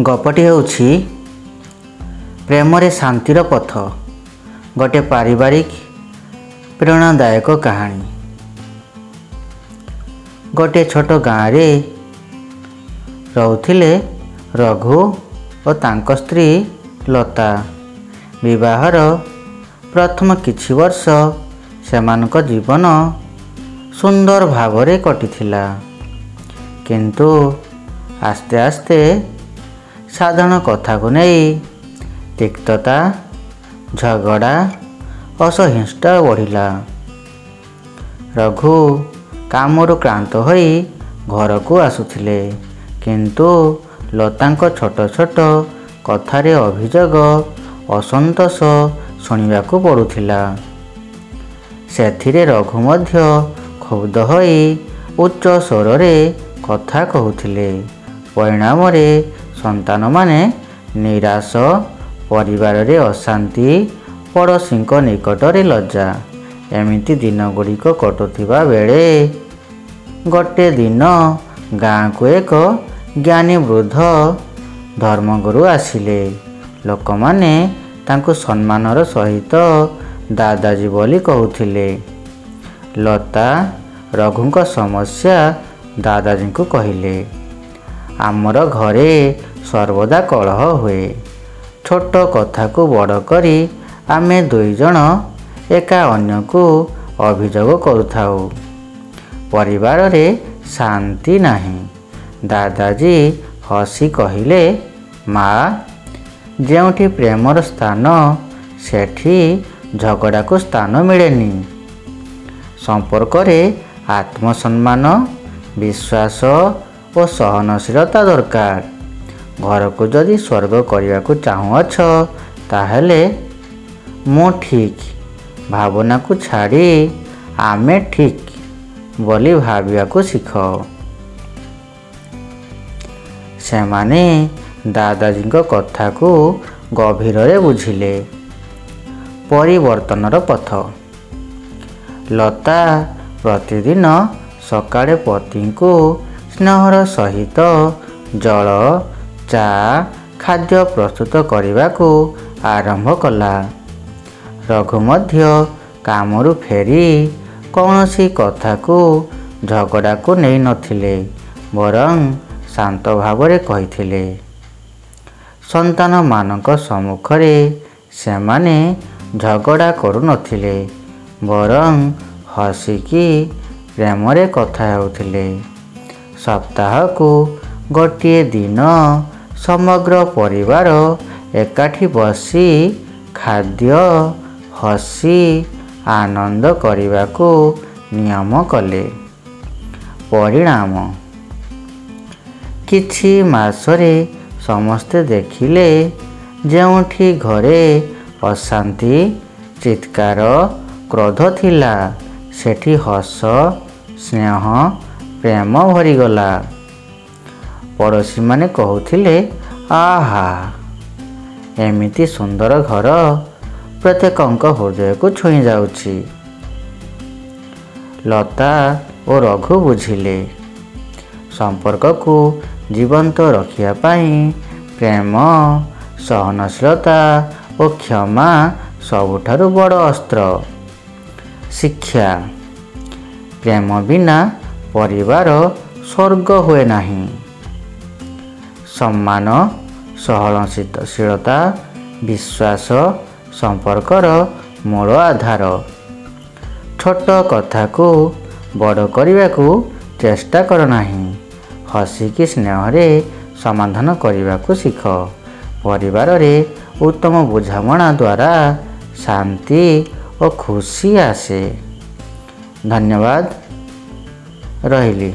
गपटी ହେଉଛି ପ୍ରେମରେ ଶାନ୍ତିର ପଥ, ଗୋଟିଏ ପାରିବାରିକ ପ୍ରେରଣାଦାୟକ କାହାଣୀ। ଗୋଟିଏ ଛୋଟ ଗାଁରେ ରହୁଥିଲେ ରଘୁ ଓ ତାଙ୍କ ସ୍ତ୍ରୀ ଲତା। ବିବାହର ପ୍ରଥମ କିଛି ବର୍ଷ ସେମାନଙ୍କ ଜୀବନ ସୁନ୍ଦର ଭାବରେ କଟିଥିଲା, କିନ୍ତୁ ଆସ୍ତେ ଆସ୍ତେ ସାଧାରଣ କଥାକୁ ନେଇ ତିକ୍ତତା, ଝଗଡ଼ା, ଅସହିଷ୍ଣୁତା ବଢ଼ିଲା। ରଘୁ କାମରୁ କ୍ଳାନ୍ତ ହୋଇ ଘରକୁ ଆସୁଥିଲେ, କିନ୍ତୁ ଲତାଙ୍କ ଛୋଟ ଛୋଟ କଥାରେ ଅଭିଯୋଗ, ଅସନ୍ତୋଷ ଶୁଣିବାକୁ ପଡ଼ୁଥିଲା। ସେଥିରେ ରଘୁ ମଧ୍ୟ କ୍ଷୁବ୍ଧ ହୋଇ ଉଚ୍ଚ ସ୍ୱରରେ କଥା କହୁଥିଲେ। ପରିଣାମରେ ସନ୍ତାନମାନେ ନିରାଶ, ପରିବାରରେ ଅଶାନ୍ତି, ପଡ଼ୋଶୀଙ୍କ ନିକଟରେ ଲଜ୍ଜା। ଏମିତି ଦିନଗୁଡ଼ିକ କଟୁଥିବା ବେଳେ ଗୋଟିଏ ଦିନ ଗାଁକୁ ଏକ ଜ୍ଞାନୀ ବୃଦ୍ଧ ଧର୍ମଗୁରୁ ଆସିଲେ। ଲୋକମାନେ ତାଙ୍କୁ ସମ୍ମାନର ସହିତ ଦାଦାଜୀ ବୋଲି କହୁଥିଲେ। ଲତା ରଘୁଙ୍କ ସମସ୍ୟା ଦାଦାଜୀଙ୍କୁ କହିଲେ। ଆମର ଘରେ ସର୍ବଦା କଳହ ହୁଏ। ଛୋଟ କଥାକୁ ବଡ଼ କରି ଆମେ ଦୁଇଜଣ ଏକା ଅନ୍ୟକୁ ଅଭିଯୋଗ କରୁଥାଉ। ପରିବାରରେ ଶାନ୍ତି ନାହିଁ। ଦାଦାଜୀ ହସି କହିଲେ, ମା, ଯେଉଁଠି ପ୍ରେମର ସ୍ଥାନ ସେଠି ଝଗଡ଼ାକୁ ସ୍ଥାନ ମିଳେନି। ସମ୍ପର୍କରେ ଆତ୍ମସମ୍ମାନ, ବିଶ୍ୱାସ ଓ ସହନଶୀଳତା ଦରକାର। ଘରକୁ ଯଦି ସ୍ୱର୍ଗ କରିବାକୁ ଚାହୁଁଅଛ, ତାହେଲେ ମୁଁ ଠିକ୍ ଭାବନାକୁ ଛାଡ଼ି ଆମେ ଠିକ୍ ବୋଲି ଭାବିବାକୁ ଶିଖ। ସେମାନେ ଦାଦାଜୀଙ୍କ କଥାକୁ ଗଭୀରରେ ବୁଝିଲେ। ପରିବର୍ତ୍ତନର ପଥ। ଲତା ପ୍ରତିଦିନ ସକାଳେ ପତିଙ୍କୁ ସ୍ନେହର ସହିତ ଜଳ, ଚା, ଖାଦ୍ୟ ପ୍ରସ୍ତୁତ କରିବାକୁ ଆରମ୍ଭ କଲା। ରଘୁ ମଧ୍ୟ କାମରୁ ଫେରି କୌଣସି କଥାକୁ ଝଗଡ଼ାକୁ ନେଇ ନଥିଲେ, ବରଂ ଶାନ୍ତ ଭାବରେ କହିଥିଲେ। ସନ୍ତାନମାନଙ୍କ ସମ୍ମୁଖରେ ସେମାନେ ଝଗଡ଼ା କରୁନଥିଲେ, ବରଂ ହସିକି ପ୍ରେମରେ କଥା ହେଉଥିଲେ। ସପ୍ତାହକୁ ଗୋଟିଏ ଦିନ ସମଗ୍ର ପରିବାର ଏକାଠି ବସି ଖାଦ୍ୟ, ହସି ଆନନ୍ଦ କରିବାକୁ ନିୟମ କଲେ। ପରିଣାମ, କିଛି ମାସରେ ସମସ୍ତେ ଦେଖିଲେ ଯେଉଁଠି ଘରେ ଅଶାନ୍ତି, ଚିତ୍କାର, କ୍ରୋଧ ଥିଲା, ସେଠି ହସ, ସ୍ନେହ, ପ୍ରେମ ଭରିଗଲା। ପଡ଼ୋଶୀମାନେ କହୁଥିଲେ, ଆହା, ଏମିତି ସୁନ୍ଦର ଘର ପ୍ରତ୍ୟେକଙ୍କ ହୃଦୟକୁ ଛୁଇଁ ଯାଉଛି। ଲତା ଓ ରଘୁ ବୁଝିଲେ, ସମ୍ପର୍କକୁ ଜୀବନ୍ତ ରଖିବା ପାଇଁ ପ୍ରେମ, ସହନଶୀଳତା ଓ କ୍ଷମା ସବୁଠାରୁ ବଡ଼ ଅସ୍ତ୍ର। ଶିକ୍ଷା, ପ୍ରେମ ବିନା ପରିବାର ସ୍ୱର୍ଗ ହୁଏ ନାହିଁ। ସମ୍ମାନ, ସହନଶୀଳତା, ବିଶ୍ୱାସ ସମ୍ପର୍କର ମୂଳ ଆଧାର। ଛୋଟ କଥାକୁ ବଡ଼ କରିବାକୁ ଚେଷ୍ଟା କର ନାହିଁ। ହସିକି ସ୍ନେହରେ ସମାଧାନ କରିବାକୁ ଶିଖ। ପରିବାରରେ ଉତ୍ତମ ବୁଝାମଣା ଦ୍ୱାରା ଶାନ୍ତି ଓ ଖୁସି ଆସେ। ଧନ୍ୟବାଦ। ରହିଲି।